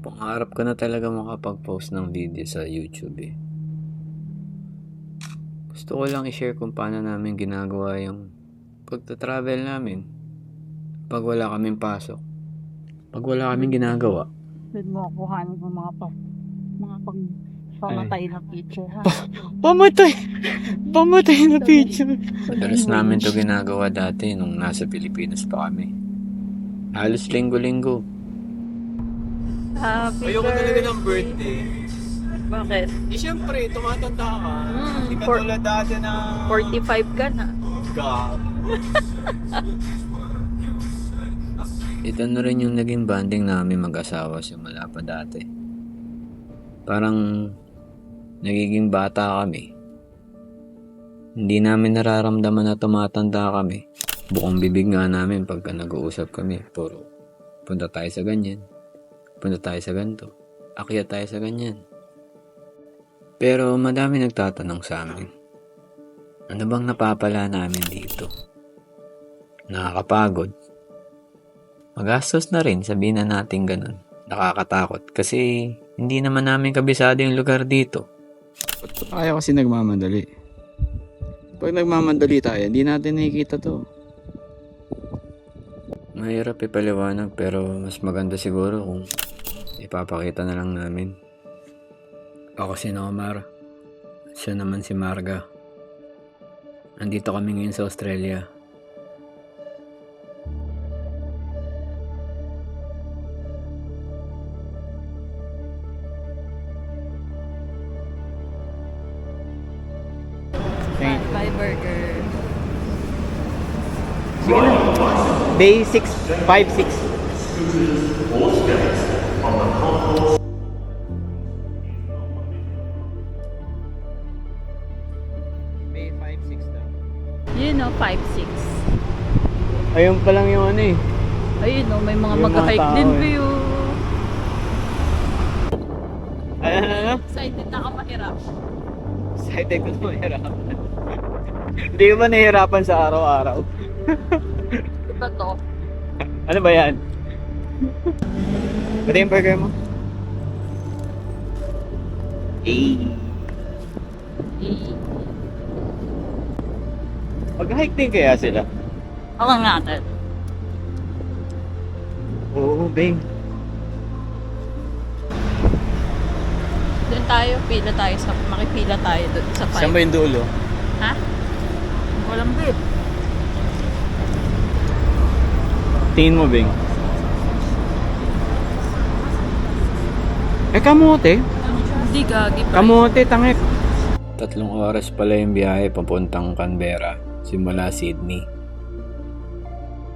Pangarap ko na talaga makapag-post ng video sa YouTube eh. Gusto ko lang i-share kung paano namin ginagawa yung pagta-travel namin. Pag wala kaming pasok. Pag wala kaming ginagawa. Pwede mo kuhanin mo mga pamatay na picture, ha? Pamatay na picture. Madalas namin to ginagawa dati nung nasa Pilipinas pa kami. Halos linggo-linggo. Happy Ayoko talaga ng birthday. Bakit? Eh syempre, tumatanda ka. Hindi ka for- tulad dati na... 45 ka na. God. Ito na rin yung naging bonding namin mag-asawa simula pa dati. Parang nagiging bata kami. Hindi namin nararamdaman na tumatanda kami. Bukong bibig nga namin pagka nag-uusap kami. Puro, punta tayo sa ganyan. Punta tayo sa ganito. Akyat tayo sa ganyan. Pero madami nagtatanong sa amin. Ano bang napapala namin dito? Nakakapagod. Magastos na rin, sabihin na natin ganun. Nakakatakot kasi hindi naman namin kabisado yung lugar dito. Tayo kasi nagmamadali. Pag nagmamadali tayo, hindi natin nakikita to. Mahirap ipaliwanag pero mas maganda siguro kung ipapakita na lang namin. Ako si Nomar. Siya naman si Marga. Andito kami ngayon sa Australia. Bye burger. Day 6, 5-6. Day 5-6 daw. You know, 5-6. Ayun pa lang yung ano eh. Ayun, no, may mga Yung mga mag-hike tao din eh. view. Ano? Excited na ka mahirap. Excited ko na mahirapan. Hindi ko ba nahihirapan sa araw-araw? Diba to? Ano ba yan? Pwede yung burger mo? Eh. Mag-hike din kaya sila? Ako natin. Oo, babe. Doon tayo, makipila tayo doon sa 5. Saan ba yung dulo? Ha? Walang bit. Tingin mo, Bing. Kamote. Hindi gagi pa. Kamote, tangik. 3 oras pala yung biyahe papuntang Canberra, simula Sydney.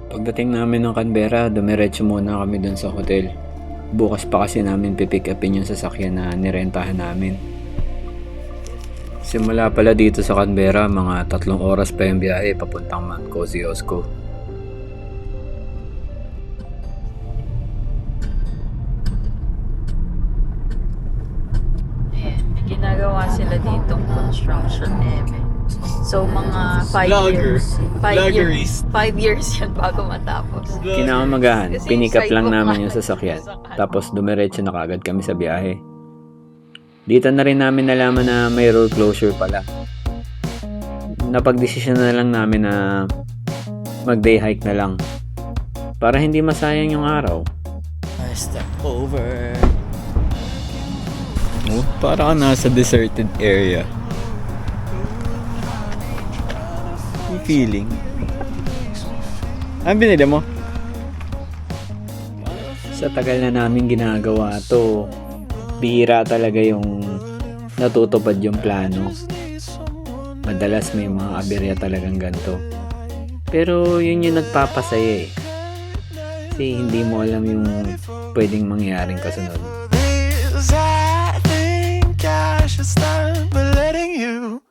Pagdating namin ng Canberra, dumiretso muna kami dun sa hotel. Bukas pa kasi namin pipick upin yung sasakyan na nirentahan namin. Simula pala dito sa Canberra, mga 3 oras pa yung biyahe papuntang Mount Kosciuszko. Ayan, may ginagawa sila ditong construction eme. So, mga 5 Vlogger. years. 5 years. Vloggeries. 5 years yan bago matapos. Kinaumagahan, Kasi pinikap lang sidewalk namin lang. yung sasakyan. Tapos dumiretso na kagad kami sa biyahe. Dito na rin namin nalaman na may road closure pala. Napagdesisyon na lang namin na mag-day hike na lang. Para hindi masayang yung araw. I step over. Oh, para ka nasa deserted area. Yung feeling. Ano binili mo? Sa tagal na namin ginagawa to, bihira talaga yung natutupad yung plano. Madalas may mga aberya talagang ganito. Pero yun yung nagpapasaya eh. Kasi hindi mo alam yung pwedeng mangyaring kasunod. I think I should start by letting you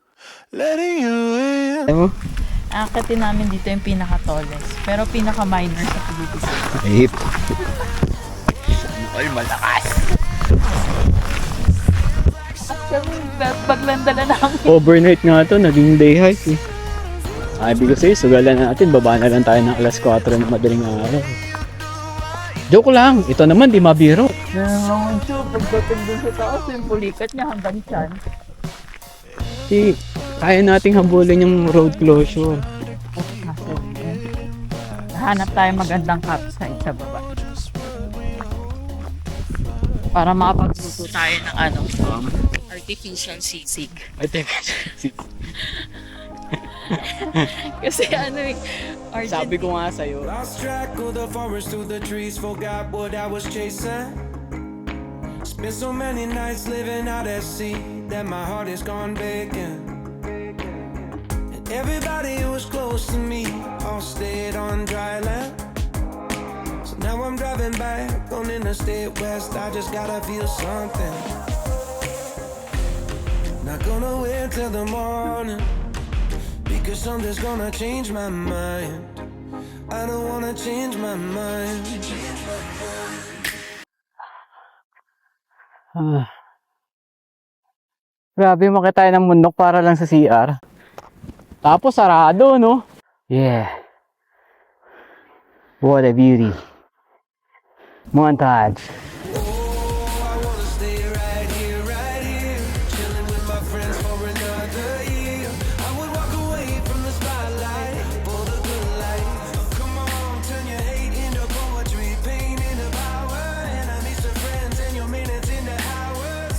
in. Ano mo? Akatin namin dito yung pinaka-tallest. Pero pinaka-minor sa Pilipinas. Hip. Ay, malakas. Actually, baglandala namin. Overnight nga to, naging day hike eh. Sabi ko sa'yo, sugalan natin, baba na lang tayo ng alas 4 ng madaling araw. Joke lang. Ito naman, di mabiro. Naman siya, pagdating dun sa taas, yung pulikat niya hanggang tiyan. Kaya nating habulin yung road closure. Hanap tayo magandang campsite sa baba. Para makapagluto tayo ng artificial sisig. I think, Kasi sabi ko nga sa'yo, Lost track of the forest through the trees, forgot what I was chasing. Spent so many nights living out at sea that my heart is gone vacant. And everybody who was close to me all stayed on dry land. So now I'm driving back on Interstate West. I just gotta feel something. Not gonna wait till the morning, because something's gonna change my mind. I don't wanna change my mind. grabe makita tayo ng bundok para lang sa CR. Tapos sarado, no? Yeah. What a beauty. Montage. I wanna stay right here, chilling with my friends for another year. I would walk away from the spotlight for the good life. Come on, turn your hate into poetry, pain into power, enemies to friends, and your minutes into hours.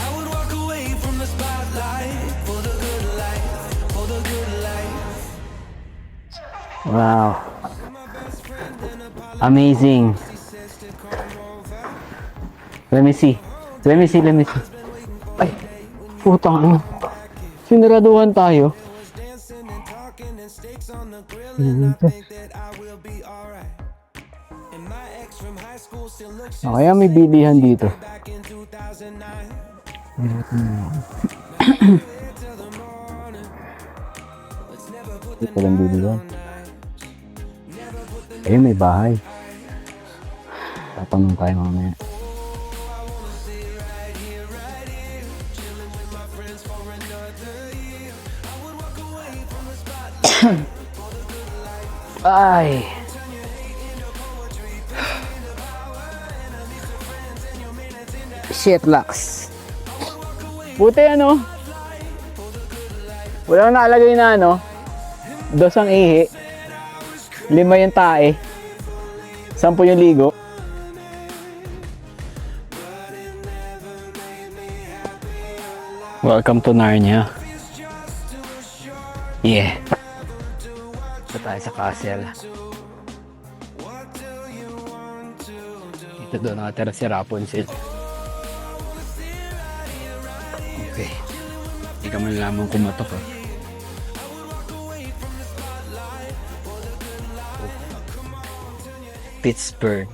I would walk away from the spotlight for the good life, for the good life. Wow. Amazing. Let me see. Ay, putang ina. Sinaraduhan tayo. Kaya may bilihan dito. Ito lang bilihan. Ayun, may bahay. Tatanong tayo mamaya. Ay. Shit locks. Buti walang nakalagay na 2 ang ihi, 5 yung tae, 10 yung ligo. Welcome to Narnia. Yeah. Ito tayo sa castle. Ito doon nakatira si Rapunzel. Okay. Hindi ka man lamang kumatok Pittsburgh.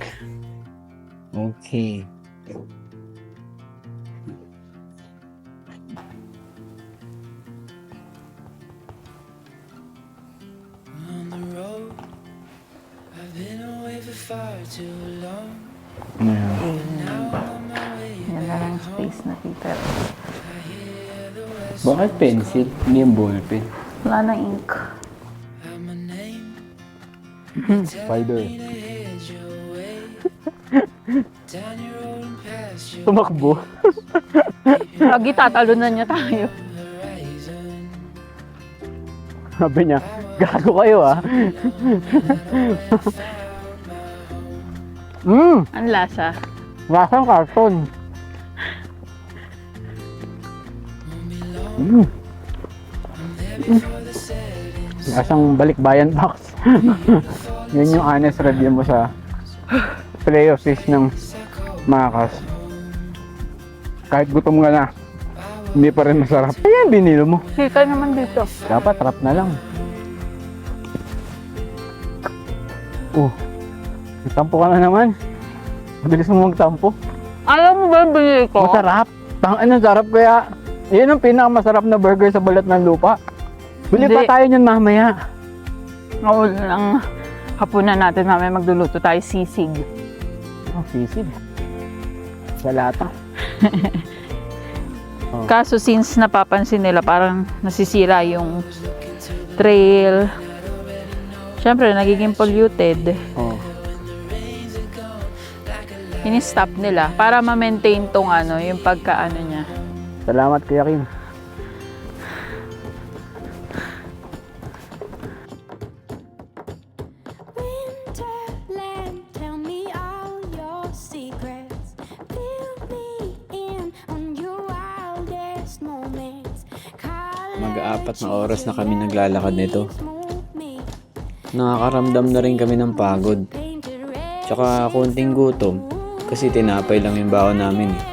Okay. On the road, I've been away for far too long. Now I'm on my way Yan na lang space na kita. Bakit pencil? Hindi yung ballpen. Wala na ink. I'm a name. Spider. Head your way. Down your road and past your Tumakbo. Lagi tatalunan niya tayo. horizon. Sabi niya, gago kayo Ang lasa. Lasang karton. Lasang balikbayan box. Yun yung honest review mo sa Play of Fish ng Macas. Kahit gutom ka na, hindi pa rin masarap. Ayan, binilo mo. Kita naman dito. Dapat trap na lang. Tampo ka na naman. Mabilis mo magtampo. Alam mo ba yung binili ko? Masarap. Tangan sarap kaya. Yan ang pinakamasarap na burger sa balat ng lupa. Bili pa Hindi. tayo niyan mamaya. Oo lang. Hapunan natin mamaya magluluto tayo sisig. Sisig. Sa lata. Kaso since napapansin nila parang nasisira yung trail. Siyempre nagiging polluted. Oh. ini-stop nila para ma-maintain tong ano, yung pagkaano niya. Salamat Kuya Kim. Winterland, tell me all your secrets. Fill me in on your wildest moments. Mag-aapat na oras na kami naglalakad nito. Nakakaramdam na rin kami ng pagod. Tsaka konting gutom kasi tinapay lang yung baon namin eh.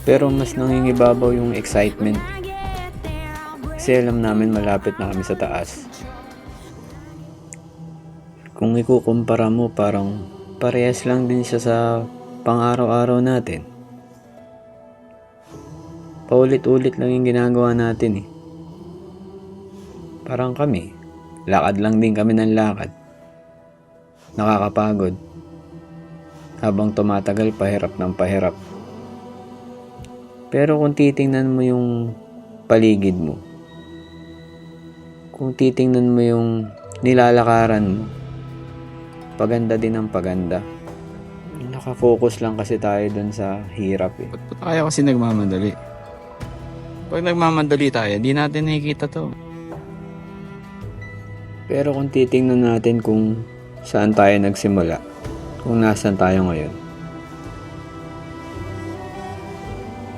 Pero mas nangingibabaw yung excitement kasi alam namin malapit na kami sa taas. Kung ikukumpara mo, parang parehas lang din siya sa pang-araw-araw natin. Paulit-ulit lang yung ginagawa natin eh. Parang kami, lakad lang din kami ng lakad. Nakakapagod. Habang tumatagal, pahirap ng pahirap. Pero kung titingnan mo yung paligid mo, kung titingnan mo yung nilalakaran mo, paganda din ang paganda. Nakafocus lang kasi tayo dun sa hirap eh. Ba't tayo kasi nagmamadali? Pag nagmamadali tayo, di natin nakikita to. Pero kung titingnan natin kung saan tayo nagsimula, kung nasan tayo ngayon,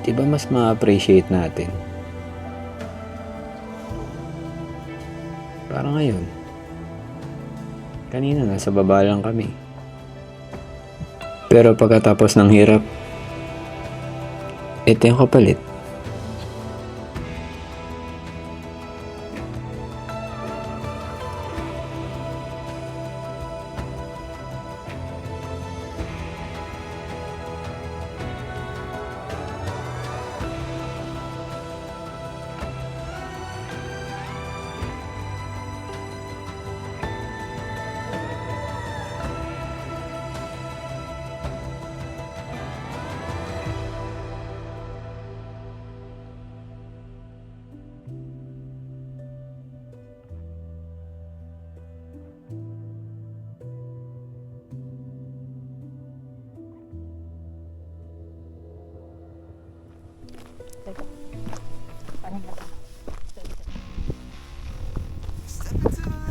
diba mas ma-appreciate natin? Parang ngayon, kanina nasa baba lang kami. Pero pagkatapos ng hirap, ito yung kapalit.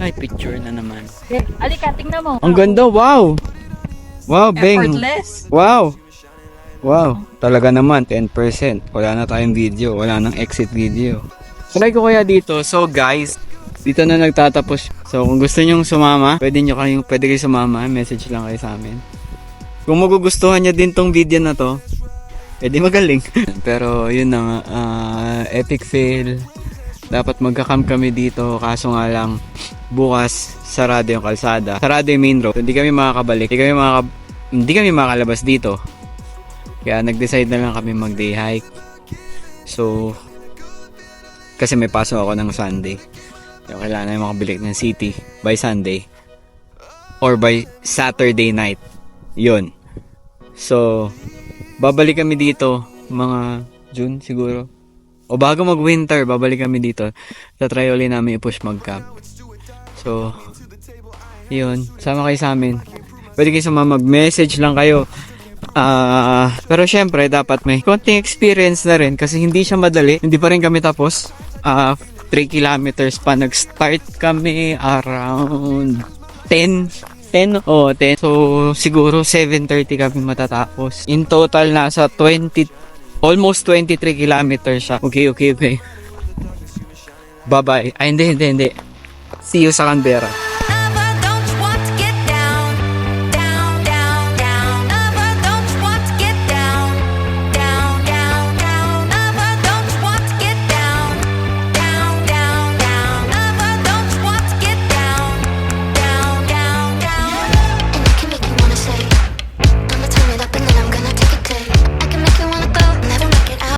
Ay, picture na naman. Alika, tingnan mo. Ang ganda, wow! Wow, Beng! Effortless. Wow! Wow, talaga naman, 10%. Wala na tayong video, wala nang exit video. Try ko kaya dito. So guys, dito na nagtatapos. So kung gusto nyong sumama, pwede kayo sumama. Message lang kayo sa amin. Kung magugustuhan nyo din tong video na to, pwede magaling. Pero yun na nga, epic fail. Dapat magka-camp kami dito, kaso nga lang, bukas, sarado yung kalsada. Sarado yung main road. Hindi kami makakabalik. Hindi kami makakalabas dito. Kaya nag-decide na lang kami mag-day hike. So, kasi may pasok ako ng Sunday. Kaya kailangan na makabalik ng city by Sunday. Or by Saturday night. Yun. So, babalik kami dito mga June siguro. O bago mag-winter, babalik kami dito. Tatry ulit namin i-push mag-camp. So, yun. Sama kayo sa amin. Pwede kayo mag-message lang kayo. Pero syempre, dapat may konting experience na rin kasi hindi siya madali. Hindi pa rin kami tapos. 3 kilometers pa. Nag-start kami around 10. So, siguro 7:30 kami matatapos. In total, nasa almost 23 kilometers siya. Okay. Bye-bye. Ay, hindi. See you sa Canberra.